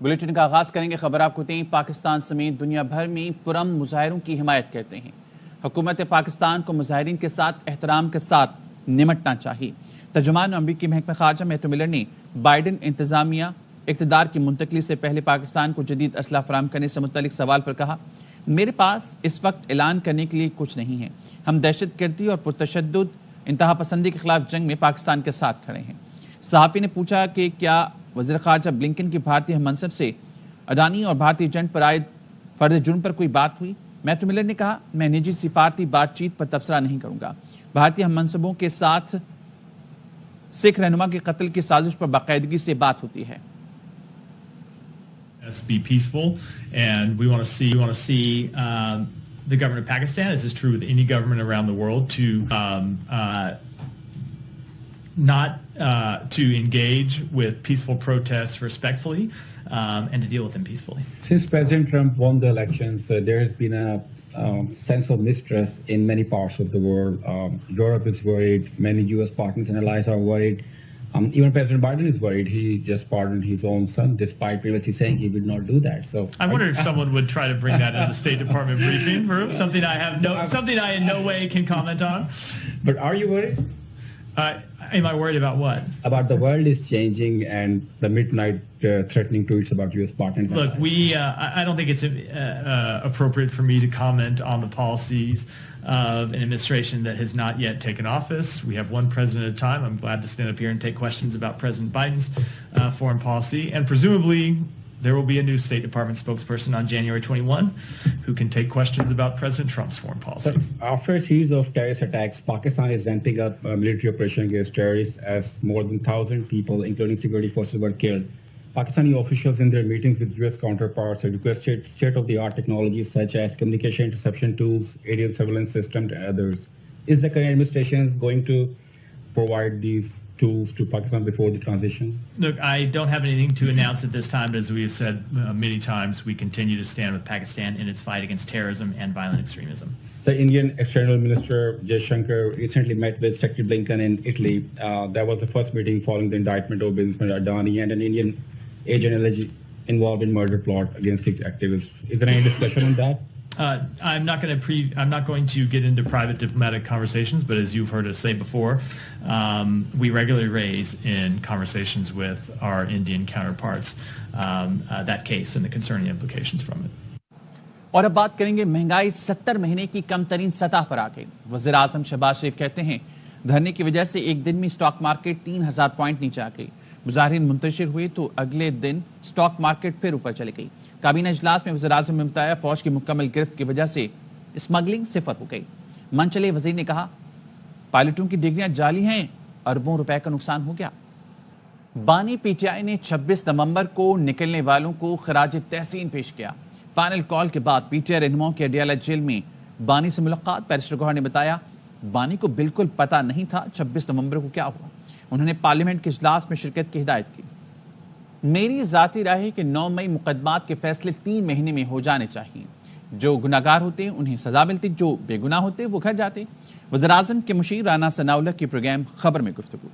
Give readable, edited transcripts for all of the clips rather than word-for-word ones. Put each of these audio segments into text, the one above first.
Bulletin کا آغاز کریں گے خبر آپ کو دیں پاکستان سمیت دنیا بھر میں پرامن مظاہروں کی حمایت کرتے ہیں۔ حکومت پاکستان کو مظاہرین کے ساتھ احترام کے ساتھ نمٹنا چاہیے۔ ترجمان امریکی محکمہ خارجہ میتھیو ملر نے بائیڈن انتظامیہ اقتدار کی منتقلی سے پہلے پاکستان کو جدید اسلحہ فراہم کرنے سے متعلق سوال پر کہا، میرے پاس اس وقت اعلان کرنے کے لیے کچھ نہیں ہے۔ ہم دہشت گردی اور پرتشدد انتہا پسندی کے خلاف جنگ میں پاکستان کے ساتھ کھڑے ہیں۔ صحافی نے پوچھا کہ کیا وزیر خارجہ بلنکن کی بھارتی ہم منصب سے اڈانی اور بھارتی ایجنٹ پر عائد فرد جرم پر کوئی بات ہوئی؟ میتھیو ملر نے کہا، میں نجی سفارتی بات چیت پر تبصرہ نہیں کروں گا۔ بھارتی ہم منصبوں کے ساتھ سکھ رہنما کے قتل کی سازش پر باقاعدگی سے بات ہوتی ہے۔ Be peaceful, and we want to see the government of Pakistan, as is true with any government around the world, to not to engage with peaceful protests respectfully and to deal with them peacefully. Since President Trump won the elections, there has been a sense of mistrust in many parts of the world. Europe is worried. Many U.S. partners and allies are worried. Even President Biden is worried. He just pardoned his own son, despite previously saying he will not do that. So I wonder if someone would try to bring that into the State Department briefing room. Something I in no way can comment on. But are you worried? Am I worried about what? About the world is changing and the midnight threatening tweets about U.S. partners. Look, I don't think it's appropriate for me to comment on the policies of an administration that has not yet taken office. We have one president at a time. I'm glad to stand up here and take questions about President Biden's foreign policy. And presumably there will be a new State Department spokesperson on January 21 who can take questions about President Trump's foreign policy. So, after a series of terrorist attacks, Pakistan is ramping up a military operation against terrorists as more than 1,000 people, including security forces, were killed. Pakistani officials in their meetings with U.S. counterparts have requested state-of-the-art technologies such as communication interception tools, aerial surveillance systems, and others. Is the current administration going to provide these tools to Pakistan before the transition? Look, I don't have anything to announce at this time, but as we have said many times, we continue to stand with Pakistan in its fight against terrorism and violent extremism. The Indian External Minister Jay Shankar recently met with Secretary Blinken in Italy. That was the first meeting following the indictment of businessman Adani and an Indian agent allegedly involved in murder plot against six activists. Is there any discussion on that? I'm not going to get into private diplomatic conversations, but as you've heard us say before, we regularly raise in conversations with our Indian counterparts that case and the concerning implications from it. اور اب بات کریں گے مہنگائی 70 مہینے کی کم ترین سطح پر آ گئی۔ وزیر اعظم شہباز شریف کہتے ہیں دھرنے کی وجہ سے ایک دن میں سٹاک مارکیٹ 3000 پوائنٹ نیچے آ گئی۔ مظاہرین منتشر ہوئے تو اگلے دن سٹاک مارکیٹ پھر اوپر چلی گئی۔ کابینہ اجلاس میں وزیر اعظم نے بتایا فوج کی مکمل گرفت کی وجہ سے اسمگلنگ صفر ہو گئی۔ منچلے وزیر نے کہا پائلٹوں کی ڈگریاں جعلی ہیں، اربوں روپے کا نقصان ہو گیا۔ بانی پی ٹی آئی نے 26 نومبر کو نکلنے والوں کو خراج تحسین پیش کیا۔ فائنل کال کے بعد پی ٹی آئی رہنماؤں کی اڈیالہ جیل میں بانی سے ملاقات۔ بیرسٹر گوہر نے بتایا بانی کو بالکل پتہ نہیں تھا 26 نومبر کو کیا ہوا۔ انہوں نے پارلیمنٹ کے اجلاس میں شرکت کی ہدایت کی۔ میری ذاتی رائے ہے کہ 9 مئی مقدمات کے فیصلے 3 مہینے میں ہو جانے چاہیے۔ جو گناہگار ہوتے ہیں انہیں سزا ملتی، جو بے گناہ ہوتے وہ گھر جاتے۔ وزیر اعظم کے مشیر رانا ثناءاللہ کی پروگرام خبر میں گفتگو۔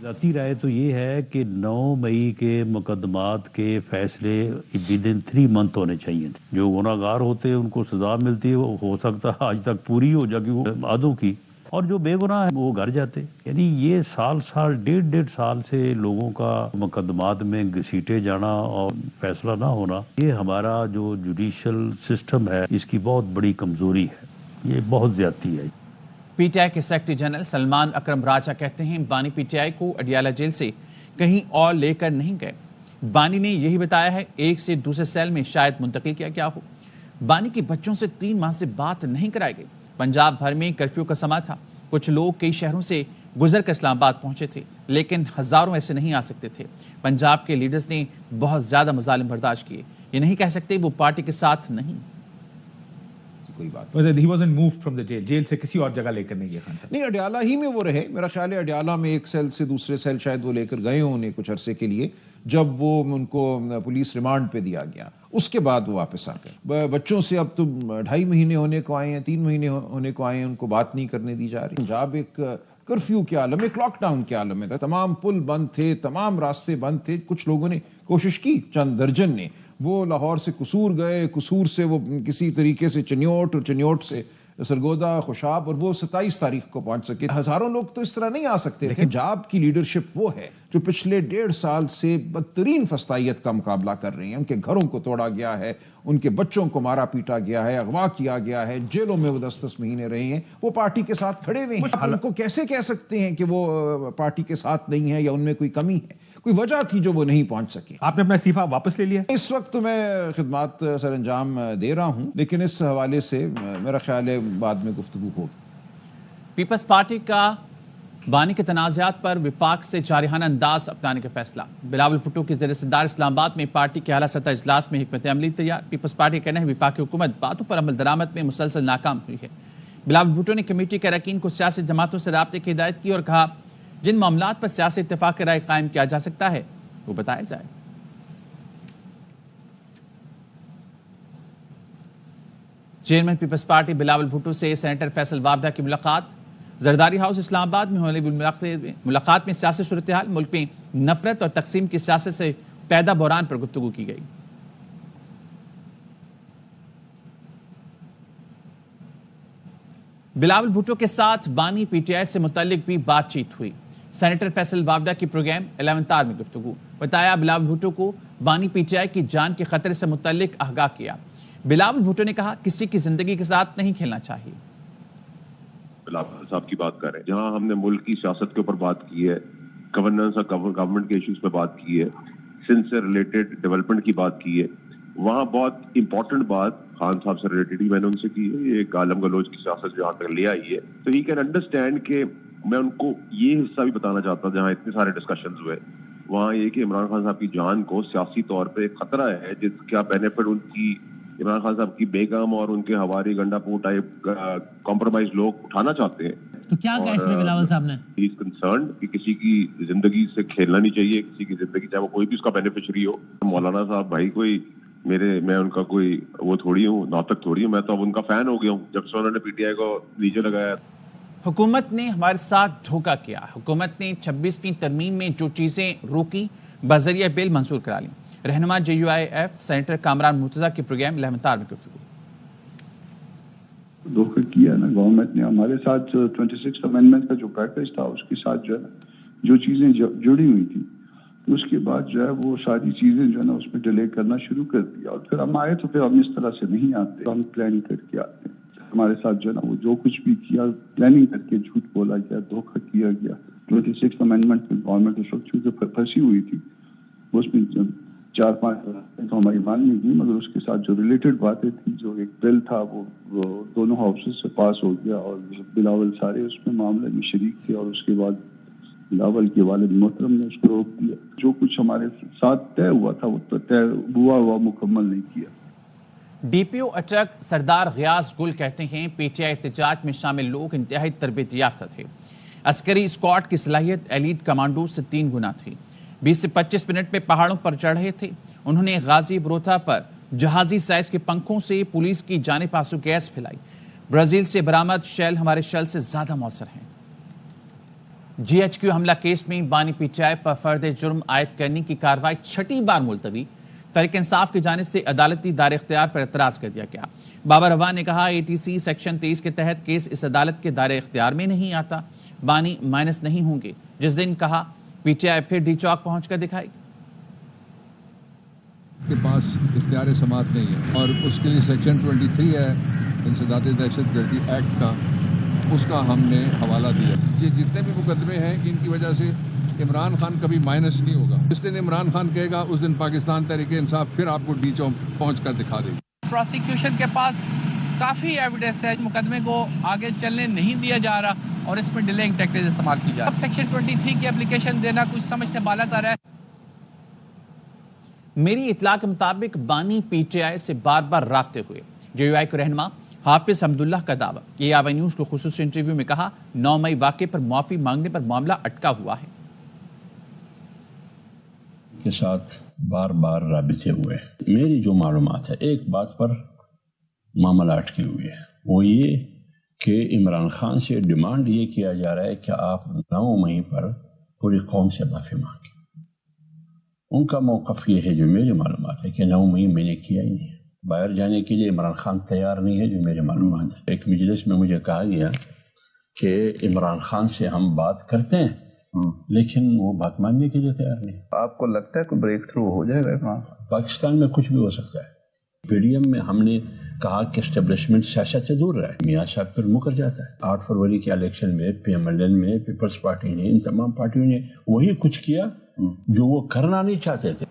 ذاتی رائے تو یہ ہے کہ 9 مئی کے مقدمات کے فیصلے ودن 3 منتھ ہونے چاہیے۔ جو گناہگار ہوتے ہیں ان کو سزا ملتی ہے، وہ ہو سکتا ہے آج تک پوری ہو جائے وہ آدھوں کی، اور جو بے گناہ ہے وہ گھر جاتے۔ یعنی یہ سال ڈیڑھ سال سے لوگوں کا مقدمات میں گھسیٹے جانا اور فیصلہ نہ ہونا، یہ ہمارا جو جوڈیشل سسٹم ہے اس کی بہت بڑی کمزوری ہے، یہ بہت زیادتی ہے۔ پی ٹی آئی کے سیکرٹری جنرل سلمان اکرم راجہ کہتے ہیں بانی پی ٹی آئی کو اڈیالہ جیل سے کہیں اور لے کر نہیں گئے۔ بانی نے یہی بتایا ہے ایک سے دوسرے سیل میں شاید منتقل کیا گیا ہو۔ بانی کے بچوں سے 3 ماہ سے بات نہیں کرائی گئی۔ پنجاب بھر میں کرفیو کا سما تھا۔ کچھ لوگ کئی شہروں سے گزر کر اسلام آباد پہنچے تھے، لیکن ہزاروں ایسے نہیں آ سکتے تھے۔ پنجاب کے لیڈرز نے بہت زیادہ مظالم برداشت کیے۔ یہ نہیں کہہ سکتے وہ پارٹی کے ساتھ نہیں۔ کوئی بات he wasn't moved from the jail سے کسی اور جگہ لے کر نہیں گیا خان صاحب؟ نہیں، اڈیالہ ہی میں وہ رہے۔ میرا خیال ہے اڈیالہ میں ایک سیل سے دوسرے سیل شاید وہ لے کر گئے ہوں کچھ عرصے کے لیے، جب وہ ان کو پولیس ریمانڈ پہ دیا گیا، اس کے بعد وہ واپس آ گئے۔ بچوں سے اب تو 2.5 مہینے ہونے کو آئے ہیں، 3 مہینے ہونے کو آئے ہیں، ان کو بات نہیں کرنے دی جا رہی۔ پنجاب ایک کرفیو کے عالم میں، ایک لاک ڈاؤن کے عالم میں تھا، تمام پل بند تھے، تمام راستے بند تھے. کچھ لوگوں نے کوشش کی، چند درجن نے، وہ لاہور سے قصور گئے، قصور سے وہ کسی طریقے سے چنیوٹ، اور چنیوٹ سے سرگودا، خوشاب، اور وہ 27 تاریخ کو پہنچ سکے. ہزاروں لوگ تو اس طرح نہیں آ سکتے تھے. پنجاب کی لیڈرشپ وہ ہے جو پچھلے 1.5 سال سے بدترین فسطائیت کا مقابلہ کر رہی ہے. ان کے گھروں کو توڑا گیا ہے، ان کے بچوں کو مارا پیٹا گیا ہے، اغوا کیا گیا ہے، جیلوں میں وہ 10 مہینے رہے ہیں. وہ پارٹی کے ساتھ کھڑے ہوئے ہیں. ان کو کیسے کہہ سکتے ہیں کہ وہ پارٹی کے ساتھ نہیں ہے یا ان میں کوئی کمی ہے؟ کوئی وجہ تھی جو وہ نہیں پہنچ سکے. آپ نے اپنا استعفیٰ واپس لے لیا؟ اس وقت تو میں خدمات سر انجام دے رہا ہوں، لیکن اس حوالے سے میرا خیال ہے بعد میں گفتگو ہوگی. پیپلز پارٹی کا بانی کے تنازعات پر وفاق سے جارحانہ انداز اپنانے کا فیصلہ. بلاول بھٹو کی زیر صدر اسلام آباد میں پارٹی کے اعلیٰ سطح اجلاس میں حکمت عملی تیار. پیپلز پارٹی کا کہنا ہے وفاقی حکومت باتوں پر عمل درآمد میں مسلسل ناکام ہوئی ہے. بلاول بھٹو نے کمیٹی کے اراکین کو سیاسی جماعتوں سے رابطے کی ہدایت کی اور کہا جن معاملات پر سیاسی اتفاق رائے قائم کیا جا سکتا ہے وہ بتایا جائے. چیئرمین پیپلز پارٹی بلاول بھٹو سے سینیٹر فیصل وابڈا کی ملاقات. زرداری ہاؤس اسلام آباد میں ہونے والی ملاقات میں سیاسی صورتحال، ملک میں نفرت اور تقسیم کی سیاست سے پیدا بحران پر گفتگو کی گئی. بلاول بھٹو کے ساتھ بانی پی ٹی آئی سے متعلق بھی بات چیت ہوئی. سینیٹر فیصل وابڈا کی پروگرام 11 آر میں گفتگو. بتایا بلاول بھٹو کو بانی پی ٹی آئی کی جان کے خطرے سے متعلق آگاہ کیا. بلاول بھٹو نے کہا کسی کی زندگی کے ساتھ نہیں کھیلنا چاہیے. بلاول صاحب کی بات کر رہے ہیں جہاں ہم نے ملک کی سیاست کے اوپر بات کی ہے، گورننس اور گورنمنٹ کے ایشوز پہ بات کی ہے، سندھ سے ریلیٹڈ ڈیولپمنٹ کی بات کی ہے. وہاں بہت امپورٹنٹ بات خان صاحب سے ریلیٹڈ ہی میں نے ان سے کی ہے. یہ ایک عالم گلوچ کی سیاست جہاں تک لے آئی ہے تو ہی کین انڈرسٹینڈ کہ میں ان کو یہ حصہ بھی بتانا چاہتا ہوں جہاں اتنے سارے ڈسکشنز ہوئے وہاں یہ کہ عمران خان صاحب کی جان کو سیاسی طور پہ ایک خطرہ ہے جس کا بینیفٹ ان کی عمران خان صاحب کی بیگم اور ان کے ہواری گنڈا پور ٹائپ کمپرومائز لوگ اٹھانا چاہتے ہیں. تو کیا کہا اس میں بلاول صاحب نے؟ ہی از کنسرنڈ کہ کسی کی زندگی سے کھیلنا نہیں چاہیے، کسی کی زندگی چاہے وہ کوئی بھی اس کا بینیفیشری ہو. مولانا صاحب بھائی کوئی میں ان کا کوئی وہ تھوڑی ہوں، ناطق تھوڑی ہوں، میں تو اب ان کا فین ہو گیا ہوں جب سے انہوں نے پی ٹی آئی کو نیچے لگایا. حکومت نے ہمارے ساتھ دھوکہ کیا. حکومت نے 26ویں ترمیم میں جو چیزیں روکی بذریعہ بل منظور کرا لیں. رہنما J U I F senator Kamran Murtaza کی پروگرام 11 آر میں گفتگو. دھوکہ کیا نا گورنمنٹ نے ہمارے ساتھ. 26 امینڈمنٹ کا جو پیکج تھا اس کے ساتھ جو ہے نا جو چیزیں جڑی ہوئی تھی اس کے بعد جو ہے وہ ساری چیزیں جو ہے نا اس میں ڈیلے کرنا شروع کر دیا. اور پھر ہم آئے تو پھر ہم اس طرح سے نہیں آتے، ہم پلاننگ کر کے آتے ہیں. ہمارے ساتھ جو ہے نا وہ جو کچھ بھی کیا پلاننگ کر کے جھوٹ بولا گیا، دھوکہ کیا گیا. 26 امینڈمنٹ میں گورنمنٹ اس وقت چونکہ پھنسی ہوئی تھی اس میں 4-5 تو ہماری مان نہیں گئی، مگر اس کے ساتھ جو ریلیٹڈ باتیں تھیں، جو ایک بل تھا وہ دونوں ہاؤسز سے پاس ہو گیا اور بلاول سارے اس میں معاملے میں شریک تھے. اور اس کے بعد بلاول کے والد محترم نے اس کو روک دیا. جو کچھ ہمارے ساتھ طے ہوا تھا وہ طے ہوا مکمل نہیں کیا. ڈی پی او اٹک سردار غیاث گل کہتے ہیں پی ٹی آئی احتجاج میں شامل لوگ انتہائی تربیت یافتہ تھے. عسکری اسکواڈ کی صلاحیت ایلیٹ کمانڈو سے 3 گنا تھی. 20 سے 25 منٹ میں پہاڑوں پر چڑھ رہے تھے. انہوں نے غازی بروتھا پر جہازی سائز کے پنکھوں سے پولیس کی جانب آنسو گیس پھیلائی. برازیل سے برآمد شیل ہمارے شیل سے زیادہ مؤثر ہیں. جی ایچ کیو حملہ کیس میں بانی پی ٹی آئی پر فرد جرم عائد کرنے کی کارروائی 6ٹی بار ملتوی. تحریک انصاف کی جانب سے عدالتی دار اختیار پر اعتراض کر دیا گیا. بابر روان نے کہا ATC سیکشن 23 کے تحت کیس اس عدالت کے دائرے اختیار میں نہیں آتا. بانی مائنس نہیں ہوں گے. جس دن کہا پی ٹی آئی پھر ڈی چوک پہنچ کر دکھائی. کے پاس اختیار سماعت نہیں ہے اور اس کے لیے سیکشن 23 ہے انسداد دہشت گردی ایکٹ کا، اس کا ہم نے حوالہ دیا. یہ جتنے بھی مقدمے ہیں ان کی وجہ سے عمران خان کبھی مائنس نہیں ہوگا. جس دن عمران خان کہے گا اس دن پاکستان تحریک انصاف پھر آپ کو ڈی چوک پہنچ کر دکھا دے گی. پروسیکیوشن کے پاس کافی ایویڈنس ہے، مقدمے کو آگے چلنے نہیں دیا جا رہا اور اس میں ڈیلیئنگ ٹیکٹکس استعمال کی جا رہی ہے. اب سیکشن 23 کی اپلیکیشن دینا کچھ سمجھ سے بالا تر ہے. میری اطلاع کے مطابق بانی پی ٹی آئی سے بار بار رابطے ہوئے. جے یو آئی کے رہنما حافظ حمداللہ کا دعویٰ. یہ آوائی نیوز کو خصوصی انٹرویو میں کہا 9 مئی واقعے پر معافی مانگنے پر معاملہ اٹکا ہوا ہے. کے ساتھ بار بار رابطے ہوئے. میری جو معلومات ہے ایک بات پر معاملہ اٹکی ہوئی ہے، وہ یہ کہ عمران خان سے ڈیمانڈ یہ کیا جا رہا ہے کہ آپ 9 مئی پر پوری قوم سے معافی مانگیں. ان کا موقف یہ ہے جو میری معلومات ہے کہ 9 مئی میں نے کیا ہی نہیں. باہر جانے کے لیے عمران خان تیار نہیں ہے جو میری معلومات ہے. ایک مجلس میں مجھے کہا گیا کہ عمران خان سے ہم بات کرتے ہیں لیکن وہ بات ماننے کے لیے تیار نہیں. آپ کو لگتا ہے کوئی بریک تھرو ہو جائے گا عمران؟ پاکستان میں کچھ بھی ہو سکتا ہے. پی ڈی ایم میں ہم نے کہا کہ اسٹیبلشمنٹ سیاست سے دور رہے. میاں صاحب پھر مکر جاتا ہے. 8 فروری کے الیکشن میں پی ایم ایل این میں پیپلز پارٹی نے ان تمام پارٹیوں نے وہی کچھ کیا جو وہ کرنا نہیں چاہتے تھے.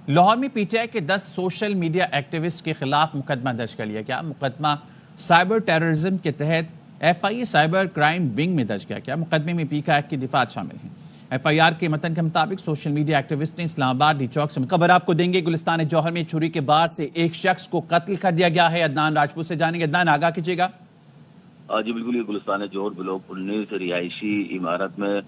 لاہور میں پی ٹی آئی کے 10 سوشل میڈیا ایکٹیوسٹ کے خلاف مقدمہ درج کر لیا گیا. مقدمہ سائبر ٹیررزم کے تحت F I A cyber crime wing میں درج کیا گیا. مقدمے میں پی کا ایکٹ کی دفعات شامل ہیں. ایف آئی آر کے متن کے مطابق سوشل میڈیا ایکٹیوسٹ نے اسلام آباد ڈی چوک سے خبر آپ کو دیں گے. گلستان جوہر میں چھری کے وار سے ایک شخص کو قتل کر دیا گیا ہے. عدنان راجپوت سے جانیں گے. عدنان آگاہ کیجیے گا. جی بالکل, یہ گلستان جوہر بلاک 19 رہائشی عمارت میں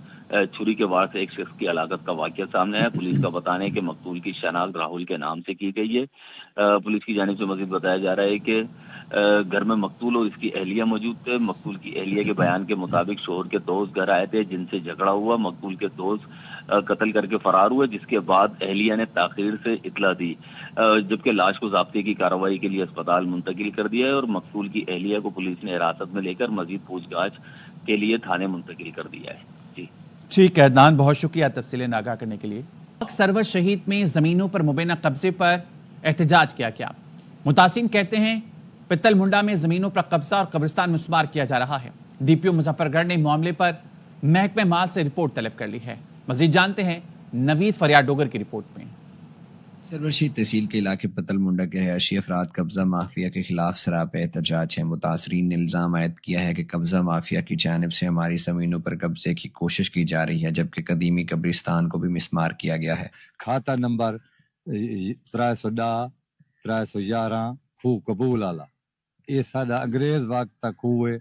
چھری کے وار سے ایک شخص کی ہلاکت کا واقعہ سامنے ہے. پولیس کا بتانا ہے کہ مقتول کی شناخت راہل کے نام سے کی گئی ہے. پولیس کی جانب سے مزید بتایا جا رہا ہے کہ گھر میں مقتول اور اس کی اہلیہ موجود تھے. مقتول کی اہلیہ کے بیان کے مطابق شوہر کے دوست گھر آئے تھے جن سے جھگڑا ہوا. مقتول کے دوست قتل کر کے فرار ہوئے, جس کے بعد اہلیہ نے تاخیر سے اطلاع دی, جبکہ لاش کو ضابطے کی کارروائی کے لیے اسپتال منتقل کر دیا ہے اور مقتول کی اہلیہ کو پولیس نے حراست میں لے کر مزید پوچھ گچھ کے لیے تھانے منتقل کر دیا ہے. جی ٹھیک ہے عدنان, بہت شکریہ تفصیلیں آگاہ کرنے کے لیے. سرور شہید میں زمینوں پر مبینہ قبضے پر احتجاج کیا گیا. متاثرین کہتے ہیں پتل منڈا میں زمینوں پر قبضہ اور قبرستان میں شمار کیا جا رہا ہے. ڈی پی او مظفر گڑھ نے معاملے پر محکمہ مال سے رپورٹ طلب کر لی ہے. مزید جانتے ہیں نوید فریاد ڈوگر کی رپورٹ میں. سرور شہید تحصیل کے علاقے پتل منڈا کے رہائشی افراد قبضہ مافیا کے خلاف سراپا احتجاج ہے. متاثرین نے الزام عائد کیا ہے کہ قبضہ مافیا کی جانب سے ہماری زمینوں پر قبضے کی کوشش کی جا رہی ہے, جبکہ قدیمی قبرستان کو بھی مسمار کیا گیا ہے. کھاتا نمبر 310 311 خوہ قبول آلا, یہ ساڈا انگریز وقت تک ہوئے.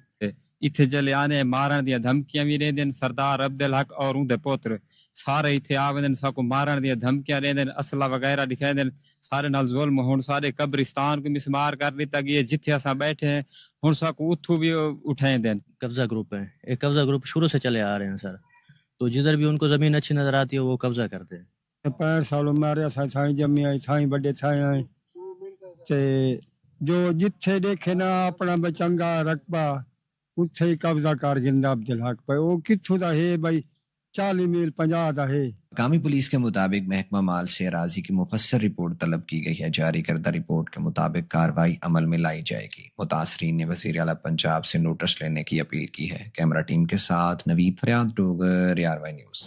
اتھے جلے آنے مارن دیا دھمکیاں بھی رہندن. سردار عبدالحق اور اون دے پوتر سارے اتھے آوندن, ساکو مارن دیا دھمکیاں رہندن, اسلحہ وغیرہ دکھائندن. سارے نال ظلم ہون سارے قبرستان کو مسمار کر دیتا گیا. جتھے اساں بیٹھے ہیں ہن ساکو اتھو بھی اٹھائندن. قبضہ گروپ ہے, ایک قبضہ گروپ شروع سے چلے آ رہے ہیں سر, تو جدھر بھی ان کو زمین اچھی نظر آتی ہے وہ قبضہ کرتے ہیں. 65 سالوں مارے سائیں جمی آئی سائیں بڑے سائیں آئے تے جو جتھے دیکھے نا اپنا بچنگا رقبہ اتھے ہی قبضہ کر گندا عبدالحق پہ. وہ کتھوں دا ہے بھائی 40 میل 50 دا ہے. مقامی پولیس کے مطابق محکمہ مال سے اراضی کی مفصل رپورٹ طلب کی گئی ہے. جاری کردہ رپورٹ کے مطابق کارروائی عمل میں لائی جائے گی. متاثرین نے وزیر اعلیٰ پنجاب سے نوٹس لینے کی اپیل کی ہے. کیمرہ ٹیم کے ساتھ نوید فریاد ڈوگر, RY نیوز.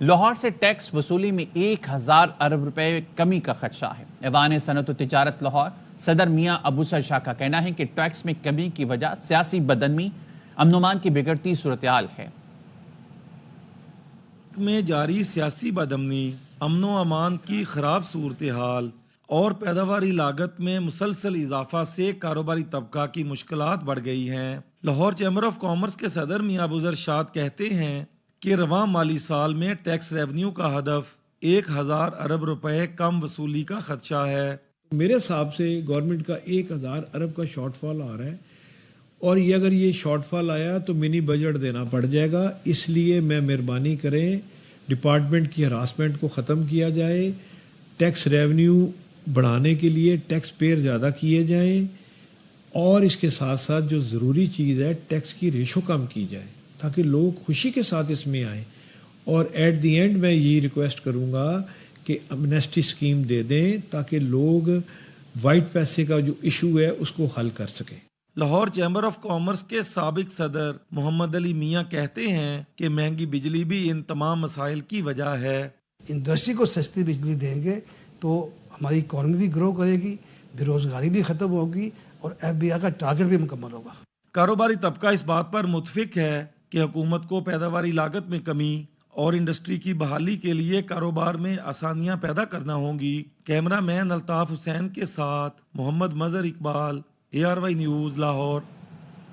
لاہور سے ٹیکس وصولی میں 1000 ارب روپے کمی کا خدشہ ہے. ایوان صنعت و تجارت لاہور صدر میاں ابو سر شاہ کا کہنا ہے کہ ٹیکس میں کمی کی وجہ سیاسی بدعنمی, امن و امان کی بگڑتی صورتحال ہے. میں جاری سیاسی بدامنی, امن و امان کی خراب صورتحال اور پیداواری لاگت میں مسلسل اضافہ سے کاروباری طبقہ کی مشکلات بڑھ گئی ہیں. لاہور چیمبر آف کامرس کے صدر میاں ابو ذر شاد کہتے ہیں کہ رواں مالی سال میں ٹیکس ریونیو کا ہدف 1000 ارب روپے کم وصولی کا خدشہ ہے. میرے حساب سے گورنمنٹ کا 1000 ارب کا شارٹ فال آ رہا ہے, اور یہ اگر یہ شارٹ فال آیا تو منی بجٹ دینا پڑ جائے گا. اس لیے میں مہربانی کریں ڈپارٹمنٹ کی ہراسمنٹ کو ختم کیا جائے, ٹیکس ریونیو بڑھانے کے لیے ٹیکس پیئر زیادہ کیے جائیں, اور اس کے ساتھ ساتھ جو ضروری چیز ہے ٹیکس کی ریشو کم کی جائے تاکہ لوگ خوشی کے ساتھ اس میں آئیں. اور ایٹ دی اینڈ میں یہی ریکویسٹ کروں گا کہ امنیسٹی اسکیم دے دیں تاکہ لوگ وائٹ پیسے کا جو ایشو ہے اس کو حل کر سکیں. لاہور چیمبر آف کامرس کے سابق صدر محمد علی میاں کہتے ہیں کہ مہنگی بجلی بھی ان تمام مسائل کی وجہ ہے. انڈسٹری کو سستی بجلی دیں گے تو ہماری اکانومی بھی گرو کرے گی, بے روزگاری بھی ختم ہوگی اور FBI کا ٹارگٹ بھی مکمل ہوگا. کاروباری طبقہ اس بات پر متفق ہے کہ حکومت کو پیداواری لاگت میں کمی اور انڈسٹری کی بحالی کے لیے کاروبار میں آسانیاں پیدا کرنا ہوں گی. کیمرہ مین الطاف حسین کے ساتھ محمد مظہر اقبال, ARY نیوز لاہور.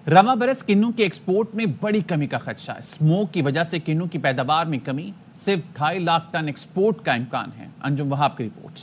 رواں برس کنوں کے ایکسپورٹ میں بڑی کمی کا خدشہ ہے. اسموک کی وجہ سے کنوں کی پیداوار میں کمی, صرف 2.5 لاکھ ٹن ایکسپورٹ کا امکان ہے. انجم وہاب کی رپورٹ.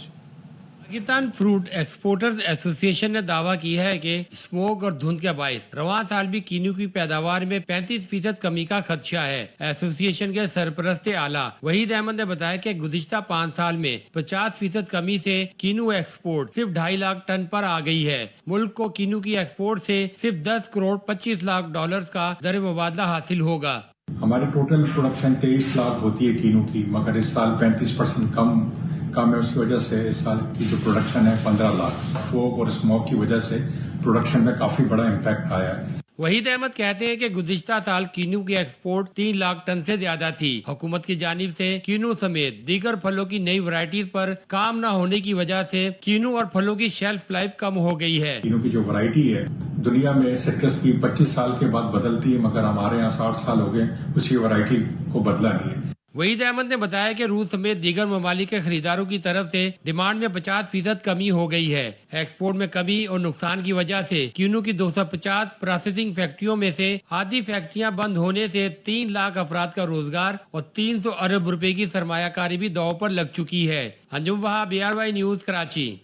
پاکستان فروٹ ایکسپورٹرز ایسوسی ایشن نے دعویٰ کیا ہے کہ اسموک اور دھند کے باعث رواں سال بھی کینو کی پیداوار میں 35% کمی کا خدشہ ہے۔ ایسوسی ایشن کے سرپرست اعلیٰ وحید احمد نے بتایا کہ گزشتہ 5 سال میں 50% کمی سے کینو ایکسپورٹ صرف 2.5 لاکھ ٹن پر آ گئی ہے۔ ملک کو کینو کی ایکسپورٹ سے صرف 10 کروڑ 25 لاکھ ڈالرز کا زر مبادلہ حاصل ہوگا۔ ہماری ٹوٹل پروڈکشن 23 لاکھ ہوتی ہے کینو کی، مگر اس سال 35% کم ہے۔ اس کی وجہ سے اس سال کی جو پروڈکشن ہے 15 لاکھ۔ فوگ اور اسموک کی وجہ سے پروڈکشن میں کافی بڑا امپیکٹ آیا ہے۔ وحید احمد کہتے ہیں کہ گزشتہ سال کینو کی ایکسپورٹ 3 لاکھ ٹن سے زیادہ تھی۔ حکومت کی جانب سے کینو سمیت دیگر پھلوں کی نئی ورائٹیز پر کام نہ ہونے کی وجہ سے کینو اور پھلوں کی شیلف لائف کم ہو گئی ہے۔ کینو کی جو ورائٹی ہے دنیا میں سٹرس کی 25 سال کے بعد بدلتی ہے، مگر ہمارے یہاں 60 سال ہو گئے اسی ورائٹی کو بدلا نہیں ہے۔ وحید احمد نے بتایا کہ روس سمیت دیگر ممالک کے خریداروں کی طرف سے ڈیمانڈ میں 50% کمی ہو گئی ہے۔ ایکسپورٹ میں کمی اور نقصان کی وجہ سے کینو کی 250 پروسیسنگ فیکٹریوں میں سے آدھی فیکٹریاں بند ہونے سے 3 لاکھ افراد کا روزگار اور 300 ارب روپے کی سرمایہ کاری بھی داؤ پر لگ چکی ہے۔ انجم وہاب، BRY news, Karachi.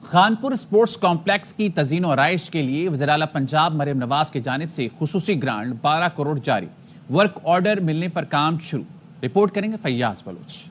Khanpur sports complex کی تزئین و آرائش کے لیے وزیر اعلیٰ پنجاب مریم نواز کی جانب سے خصوصی گرانٹ 12 کروڑ جاری، ورک آرڈر ملنے پر کام شروع۔ رپورٹ کریں گے Fayyaz Baloch.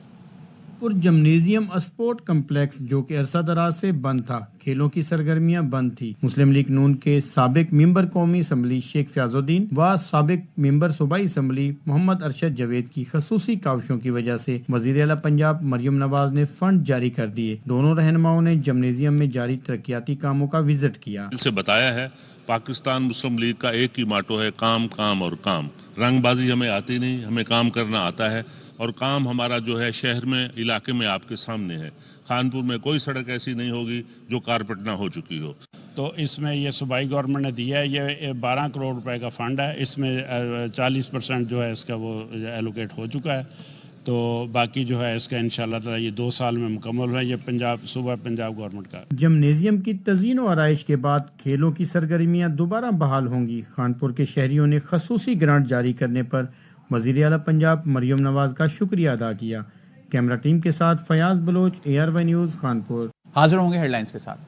Gymnasium sport complex جو کہ عرصہ دراز سے بند تھا، کھیلوں کی سرگرمیاں بند تھی۔ مسلم لیگ نون کے سابق ممبر قومی اسمبلی شیخ فیاض الدین و سابق ممبر صوبائی اسمبلی محمد ارشد جاوید کی خصوصی کاوشوں کی وجہ سے وزیر اعلیٰ پنجاب مریم نواز نے فنڈ جاری کر دیے۔ دونوں رہنماؤں نے جمنیزیم میں جاری ترقیاتی کاموں کا وزٹ کیا۔ سے بتایا ہے پاکستان مسلم لیگ کا ایک ہی ماٹو ہے، کام کام اور کام۔ رنگ بازی ہمیں آتی نہیں، ہمیں کام کرنا آتا ہے، اور کام ہمارا جو ہے شہر میں، علاقے میں آپ کے سامنے ہے۔ خانپور میں کوئی سڑک ایسی نہیں ہوگی جو کارپیٹ نہ ہو چکی ہو۔ تو اس میں یہ صوبائی گورنمنٹ نے دیا ہے، یہ 12 کروڑ روپے کا فنڈ ہے، اس میں 40% جو ہے اس کا وہ ایلوکیٹ ہو چکا ہے، تو باقی جو ہے اس کا انشاءاللہ تعالی یہ 2 سال میں مکمل ہے۔ یہ صوبہ پنجاب گورنمنٹ کا۔ جمنیزیم کی تزئین و آرائش کے بعد کھیلوں کی سرگرمیاں دوبارہ بحال ہوں گی۔ خانپور کے شہریوں نے خصوصی گرانٹ جاری کرنے پر وزیر اعلیٰ پنجاب مریم نواز کا شکریہ ادا کیا۔ کیمرہ ٹیم کے ساتھ فیاض بلوچ، ARY نیوز، خانپور۔ حاضر ہوں گے ہیڈ لائنز کے ساتھ۔